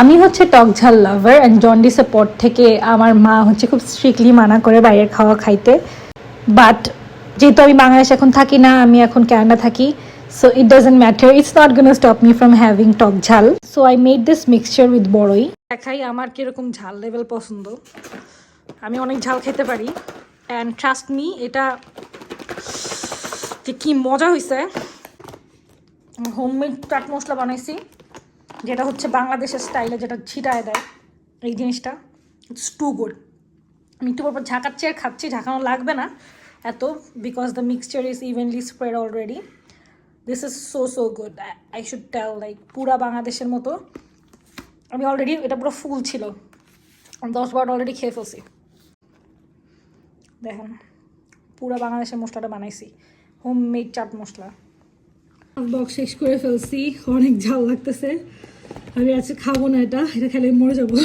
আমি হচ্ছে টক ঝাল লাভার অ্যান্ড জন্ডিসের পর থেকে আমার মা হচ্ছে খুব স্ট্রিক্টলি মানা করে বাইরের খাওয়া খাইতে। বাট যেহেতু আমি বাংলাদেশ এখন থাকি না, আমি এখন কানাডা থাকি, so it doesn't matter, it's not gonna stop me from having টক ঝাল। So I made this mixture with বড়ই। দেখাই আমার কিরকম ঝাল লেভেল পছন্দ। আমি অনেক ঝাল খেতে পারি অ্যান্ড ট্রাস্ট মি, এটা যে কি মজা হয়েছে। হোমমেড চাট মশলা বানাইছি, যেটা হচ্ছে বাংলাদেশের স্টাইলে যেটা ছিটায় দেয় এই জিনিসটা। It's too good. আমি একটু পর ঝাঁকাচ্ছি আর খাচ্ছি, ঝাঁকানো লাগবে না এত, because the mixture is evenly spread already. This is so so good, I should tell, like পুরা বাংলাদেশের মতো। আমি অলরেডি এটা পুরো ফুল ছিল, 10-12 অলরেডি খেয়ে ফেলছি। দেখেন পুরা বাংলাদেশের মশলাটা বানাইছি, হোমমেড চাট মশলা। বক্স শেষ করে ফেলছি, অনেক ঝাল লাগতেছে। আমি আজকে খাবো না, এটা খেলে মরে যাবো।